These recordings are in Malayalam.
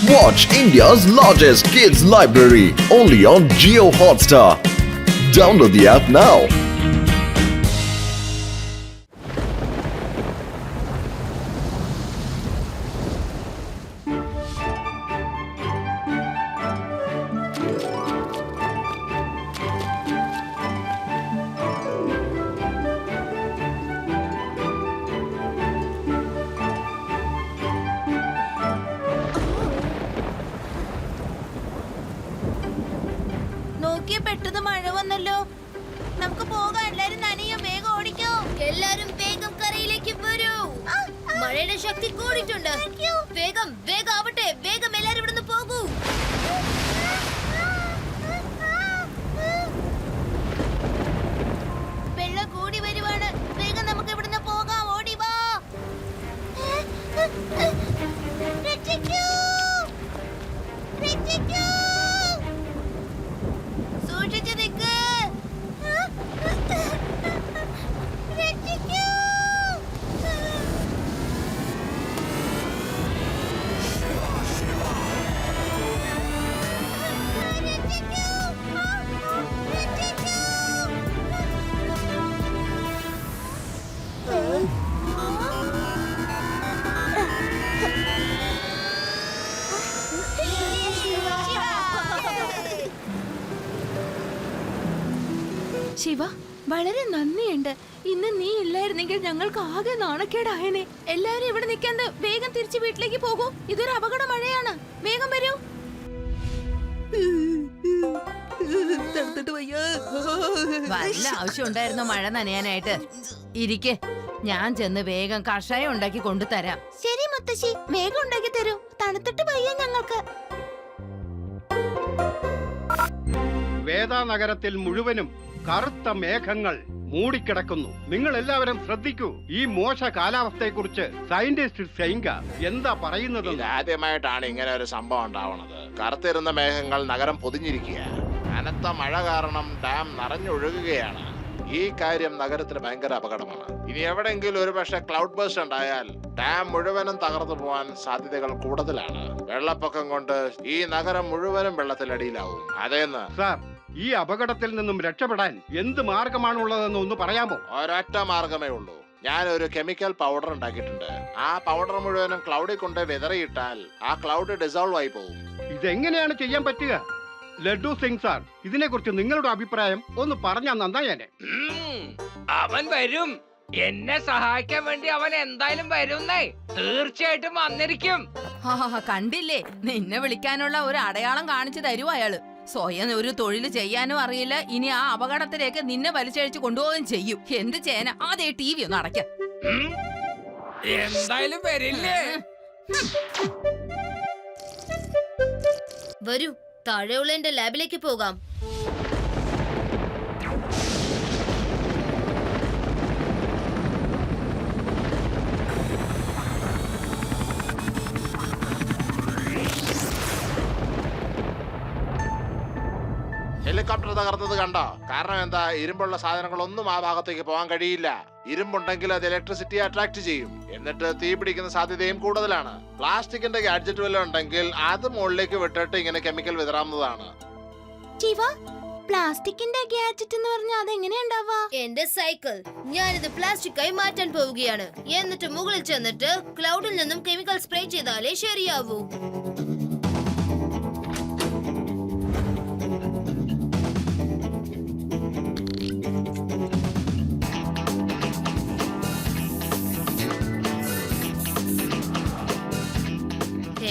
Watch India's largest kids library only on Jio Hotstar. Download the app now. പെട്ടെന്ന് മഴ വന്നല്ലോ. നമുക്ക് പോകാം. എല്ലാരും നനയും. വേഗം ഓടിക്കോ. എല്ലാരും വേഗം കരയിലേക്ക് വരൂ. മഴയുടെ ശക്തി കൂടിയിട്ടുണ്ട്. വേഗം വേഗം ആവട്ടെ. വേഗം എല്ലാരും ഇവിടുന്ന് പോകൂ. വെള്ളം കൂടി വരുവാണ്. വേഗം നമുക്ക് ഇവിടുന്ന് പോകാം. ഓടി വാ. സൂക്ഷിച്ചു നിൽക്ക്. ശിവ, വളരെ നന്ദിയുണ്ട്. ഇന്ന് നീ ഇല്ലായിരുന്നെങ്കിൽ ഞങ്ങൾക്ക് ആകെ നാണക്കേടായനെ. എല്ലാരും ഇവിടെ നിൽക്കാണ്ട് വേഗം തിരിച്ചു വീട്ടിലേക്ക് പോകൂ. ഇതൊരു അപകട മഴയാണ്. വേഗം വരൂ. വല്ല ആവശ്യം ഉണ്ടായിരുന്നോ മഴ നനയാനായിട്ട്? ഇരിക്കെ, ഞാൻ ചെന്ന് വേഗം കഷായം ഉണ്ടാക്കി കൊണ്ടുതരാം. ശരി മുത്തശ്ശി, വേഗം ഉണ്ടാക്കി തരൂ. തണുത്തിട്ട് വയ്യ ഞങ്ങൾക്ക്. വേദാ നഗരത്തിൽ മുഴുവനും കറുത്ത മേഘങ്ങൾ മൂടിക്കിടക്കുന്നു. നിങ്ങൾ എല്ലാവരും ശ്രദ്ധിക്കൂ. ഈ മോശ കാലാവസ്ഥയെക്കുറിച്ച് സയന്റിസ്റ്റ് സെയിങ്ക എന്താ പറയുന്നത്? ആദ്യമായിട്ടാണ് ഇങ്ങനെ ഒരു സംഭവം ഉണ്ടാവുന്നത്. കറുത്തിരുന്ന മേഘങ്ങൾ നഗരം പൊതിഞ്ഞിരിക്കുക. കനത്ത മഴ കാരണം ഡാം നിറഞ്ഞൊഴുകുകയാണ്. ഈ കാര്യം നഗരത്തിന് ഭയങ്കര അപകടമാണ്. ഇനി എവിടെയെങ്കിലും ഒരു പക്ഷെ ക്ലൗഡ് ബേസ്റ്റ് ഉണ്ടായാൽ ഡാം മുഴുവനും തകർന്നു പോകാൻ സാധ്യതകൾ കൂടുതലാണ്. വെള്ളപ്പൊക്കം കൊണ്ട് ഈ നഗരം മുഴുവനും വെള്ളത്തിനടിയിലാവും. അതേന്ന് സാർ, ഈ അപകടത്തിൽ നിന്നും രക്ഷപ്പെടാൻ എന്ത് മാർഗമാണുള്ളതെന്ന് ഒന്ന് പറയാമോ? ഒരൊറ്റ മാർഗമേ ഉള്ളൂ. ഞാനൊരു കെമിക്കൽ പൗഡർ ഉണ്ടാക്കിയിട്ടുണ്ട്. ആ പൗഡർ മുഴുവനും ക്ലൗഡിൽ കൊണ്ട് വിതറിയിട്ടാൽ ആ ക്ലൗഡ് ഡിസോൾവ് ആയി പോകും. ഇതെങ്ങനെയാണ് ചെയ്യാൻ പറ്റുക? ലഡ്ഡു സിംഗ് സാർ, ഇതിനെക്കുറിച്ച് നിങ്ങളുടെ അഭിപ്രായം ഒന്ന് പറഞ്ഞാൽ നന്നായേനെ. അവൻ വരും. എന്നെ സഹായിക്കാൻ വേണ്ടി അവൻ എന്തായാലും വരുന്നേ. തീർച്ചയായിട്ടും വന്നിരിക്കും. കണ്ടില്ലേ, നിന്നെ വിളിക്കാനുള്ള ഒരു അടയാളം കാണിച്ചു തരൂ അയാള്. സ്വയം ഒരു തൊഴിൽ ചെയ്യാനും അറിയില്ല. ഇനി ആ അപകടത്തിലേക്ക് നിന്നെ വലിച്ചഴിച്ച് കൊണ്ടുപോവുകയും ചെയ്യും. എന്ത് ചേന, അതേ ടി വി ഒന്ന് അടയ്ക്കാം. എന്തായാലും വരില്ലേ? വരൂ, താഴെയുള്ള എന്റെ ലാബിലേക്ക് പോകാം. ഹെലികോപ്റ്റർ തകർന്നത് കണ്ടോ? കാരണം എന്താ? ഇരുമ്പുള്ള സാധനങ്ങളൊന്നും ആ ഭാഗത്തേക്ക് പോകാൻ കഴിയില്ല. ഇരുമ്പുണ്ടെങ്കിൽ അത് ഇലക്ട്രിസിറ്റി അട്രാക്ട് ചെയ്യും. എന്നിട്ട് തീ പിടിക്കുന്ന സാധ്യതയും കൂടുതലാണ്. പ്ലാസ്റ്റിക്കിന്റെ ഗാഡ്ജറ്റ് വല്ലതും ഉണ്ടെങ്കിൽ അത് മുകളിലേക്ക് വിട്ടിട്ട് ഇങ്ങനെ കെമിക്കൽ വിതറാവുന്നതാണ്. ശിവ, പ്ലാസ്റ്റിക്കിന്റെ ഗാഡ്ജറ്റ് എന്ന് പറഞ്ഞാൽ അതെങ്ങനെയുണ്ടാവാ? എന്റെ സൈക്കിൾ. ഞാനിത് പ്ലാസ്റ്റിക്കായി മാറ്റാൻ പോവുകയാണ്. എന്നിട്ട് മുകളിൽ ചെന്നിട്ട് ക്ലൗഡിൽ നിന്നും കെമിക്കൽ സ്പ്രേ ചെയ്താലേ ശരിയാവൂ.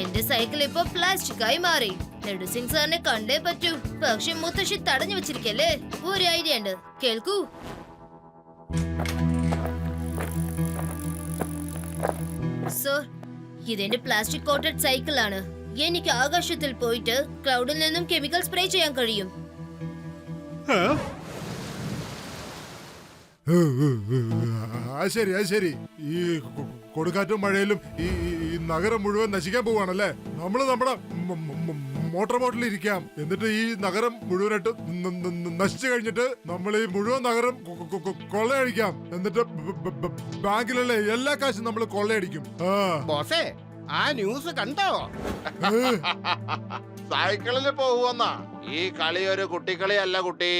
എന്റെ സൈക്കിൾ ഇപ്പൊ പ്ലാസ്റ്റിക്കായി മാറി. ലഡ്ഡു സിംഗ് സാറിനെ കണ്ടേ പറ്റൂ. പക്ഷെ മുത്തശ്ശി തടഞ്ഞു വെച്ചിരിക്കല്ലേ. ഒരു ഐഡിയ ഉണ്ട്, കേൾക്കൂ. സർ, ഇതെന്റെ പ്ലാസ്റ്റിക് കോട്ടഡ് സൈക്കിൾ ആണ്. എനിക്ക് ആകാശത്തിൽ പോയിട്ട് ക്ലൗഡിൽ നിന്നും കെമിക്കൽ സ്പ്രേ ചെയ്യാൻ കഴിയും. ശരി. ഈ കൊടുങ്കാറ്റും മഴയിലും ഈ നഗരം മുഴുവൻ നശിക്കാൻ പോവാണല്ലേ? നമ്മള് നമ്മുടെ മോട്ടോർ ബോട്ടിൽ ഇരിക്കാം. എന്നിട്ട് ഈ നഗരം മുഴുവനായിട്ട് നശിച്ചു കഴിഞ്ഞിട്ട് നമ്മൾ ഈ മുഴുവൻ നഗരം കൊള്ളയടിക്കാം. എന്നിട്ട് ബാങ്കിലുള്ള എല്ലാ കാശും നമ്മൾ കൊള്ളയടിക്കും. ബോസേ, ആ ന്യൂസ് കണ്ടോ? സൈക്കിളിൽ പോകുമെന്നാ? ഈ കളി ഒരു കുട്ടിക്കളിയല്ല കുട്ടി.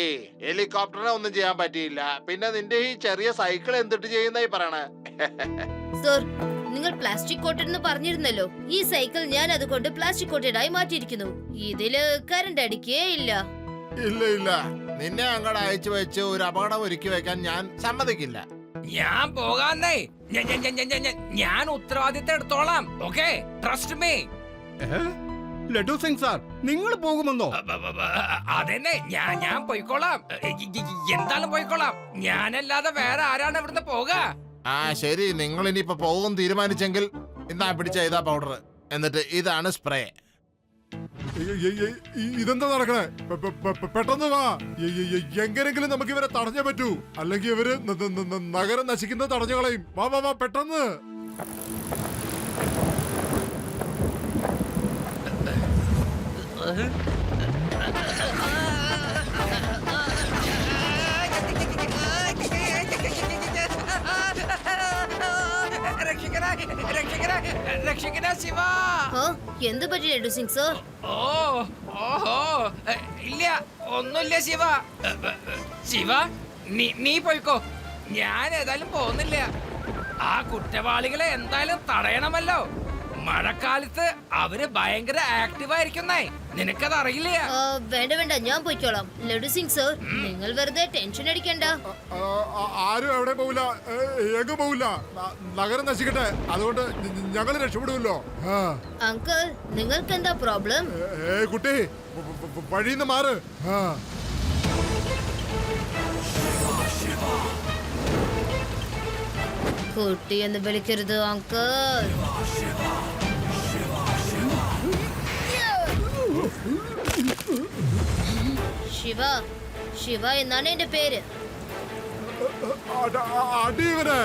ഹെലികോപ്റ്ററിനെ ഒന്നും ചെയ്യാൻ പറ്റിയില്ല, പിന്നെ നിന്റെ ഈ ചെറിയ സൈക്കിൾ എന്തിട്ട് ചെയ്യുന്നായി പറയണേ? സർ, നിങ്ങൾ പ്ലാസ്റ്റിക് കോട്ടഡ് എന്ന് പറഞ്ഞിരുന്നല്ലോ. ഈ സൈക്കിൾ ഞാൻ അതുകൊണ്ട് പ്ലാസ്റ്റിക് കോട്ടഡ് ആയി മാറ്റിയിരിക്കുന്നു. ഇതില് കറണ്ട് അടിക്കേ ഇല്ല. ഇല്ല ഇല്ല, നിന്നെ അങ്ങോട്ട് അയച്ചു വെച്ച് ഒരു അപകടം ഒരുക്കി വെക്കാൻ ഞാൻ സമ്മതിക്കില്ല. ഞാൻ പോകാന്നേ. ഞാൻ ഉത്തരവാദിത്തം എടുത്തോളാം. Okay, trust me. Laddu Singh sir, നിങ്ങൾ പോകുമെന്നോ? അതെന്നെ, ഞാൻ പോയിക്കോളാം. എന്തായാലും പോയിക്കോളാം. ഞാനല്ലാതെ വേറെ ആരാണ് ഇവിടുന്ന് പോക? ആ ശരി, നിങ്ങൾ ഇനിയിപ്പോ പോകും തീരുമാനിച്ചെങ്കിൽ ഇന്നാ പിടിച്ച ഇതാ പൗഡർ, എന്നിട്ട് ഇതാണ് സ്പ്രേ. ഇതെന്താ നടക്കണേ? പെട്ടെന്ന് വാ. എങ്ങനെങ്കിലും നമുക്ക് ഇവരെ തടഞ്ഞേ പറ്റൂ, അല്ലെങ്കിൽ ഇവര് നഗരം നശിക്കുന്നത് തടഞ്ഞു കളയും. വാ വാ വാ, പെട്ടെന്ന്. രക്ഷിക്കണ ശിവ. എന്ത് പറ്റി ലഡു സിംഗ് സർ? ഓഹോ, ഇല്ല, ഒന്നുമില്ല ശിവ. ശിവ, നീ പോയിക്കോ. ഞാൻ ഏതായാലും പോകുന്നില്ല. ആ കുറ്റവാളികളെ എന്തായാലും തടയണമല്ലോ. മഴക്കാലത്ത് അവര് ഭയങ്കര ആക്റ്റീവ് ആയിരിക്കുന്നേ, നിനക്കത് അറിയില്ല. വേണ്ട വേണ്ട, ഞാൻ പോയിക്കോളാം. ലഡു സിംഗ് സർ, നിങ്ങൾ വെറുതെ ടെൻഷൻ അടിക്കണ്ട. ആരും എവിടെ പോവില്ല, എങ്ങും പോവില്ല. നഗരം നശിക്കട്ടെ, അതുകൊണ്ട് ഞങ്ങൾ രക്ഷപ്പെടുമല്ലോ. അങ്കിൾ, നിങ്ങൾക്ക് എന്താ പ്രോബ്ലം? കുട്ടി, വഴിന്ന് മാറ്. കുട്ടി എന്ന് വിളിക്കരുത് അങ്കിൾ. ശിവ, ശിവ എന്നാണ് എന്റെ പേര്. അടിയവനെ.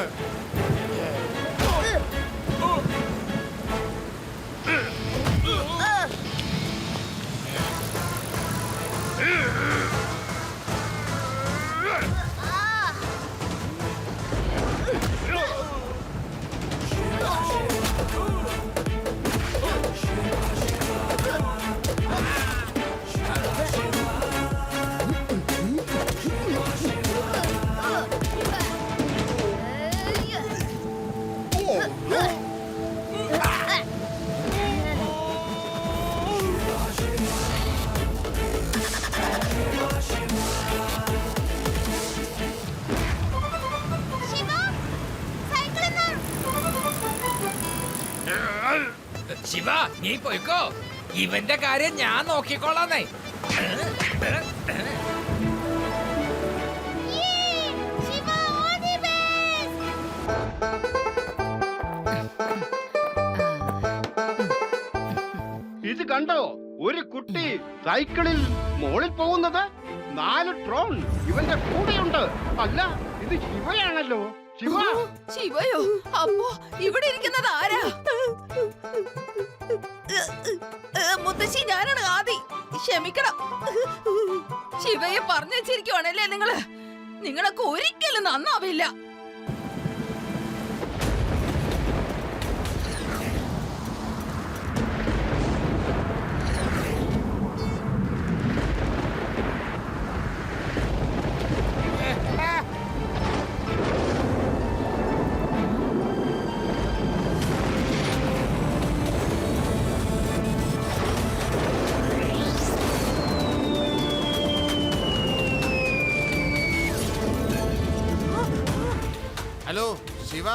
ശിവ, നീ പോയിക്കോ. ഇവന്റെ കാര്യം ഞാൻ നോക്കിക്കോളാന്നേ. ഇത് കണ്ടോ? ഒരു കുട്ടി സൈക്കിളിൽ മോളിൽ പോകുന്നത്. 4 ട്രോൺ ഇവന്റെ കൂടെയുണ്ട്. അല്ല, ഇത് ശിവയാണല്ലോ. ശിവ. ശിവയോ? അപ്പോ ഇവിടെ ഇരിക്കുന്നത് ആരാ? മുത്തശ്ശി, ഞാനാണ് ആദി. ക്ഷമിക്കണം. ശിവയെ പറഞ്ഞു വെച്ചിരിക്കുവാണല്ലേ നിങ്ങളൊക്കെ ഒരിക്കലും നന്നാവില്ല. ഹലോ ശിവ,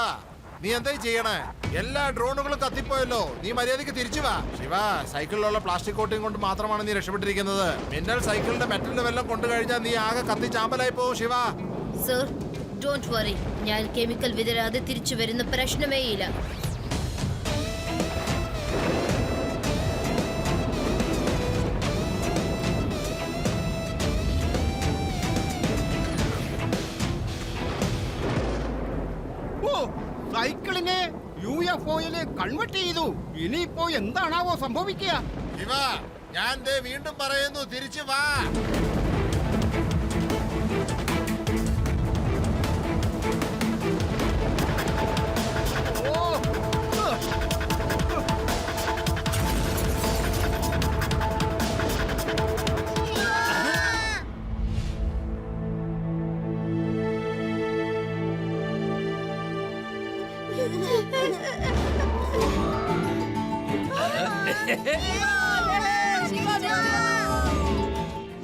നീ എന്തായി ചെയ്യണേ? എല്ലാ ഡ്രോണുകളും കത്തിപ്പോയല്ലോ. നീ മര്യാദക്ക് തിരിച്ചു വാ. ശിവ, സൈക്കിളിലുള്ള പ്ലാസ്റ്റിക് കോട്ടിങ് കൊണ്ട് മാത്രമാണ് നീ രക്ഷപ്പെട്ടിരിക്കുന്നത്. മിന്നൽ സൈക്കിളിന്റെ മെറ്റലിന്റെ വെല്ലം കൊണ്ടു കഴിഞ്ഞാൽ നീ ആകെ കത്തി ചാമ്പലായി പോവും. Shiva sir, don't worry. ഞാൻ കെമിക്കൽ വിതരാതെ തിരിച്ചു വരുന്ന പ്രശ്നമേ ഇല്ല. സൈക്കിളിനെ UFOയില് കൺവെർട്ട് ചെയ്തു. ഇനിയിപ്പോ എന്താണാവോ സംഭവിക്കുക? ശിവ, ഞാൻ ദേ വീണ്ടും പറയുന്നു, തിരിച്ചു വാ.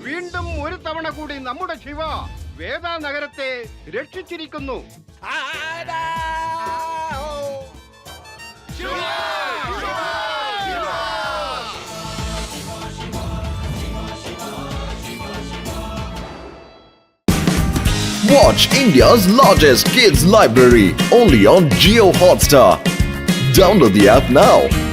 വീണ്ടും ഒരു തവണ കൂടി നമ്മുടെ ശിവ വേദ നഗരത്തെ രക്ഷിച്ചിരിക്കുന്നു. Watch India's largest kids library only on Jio Hotstar. Download the app now.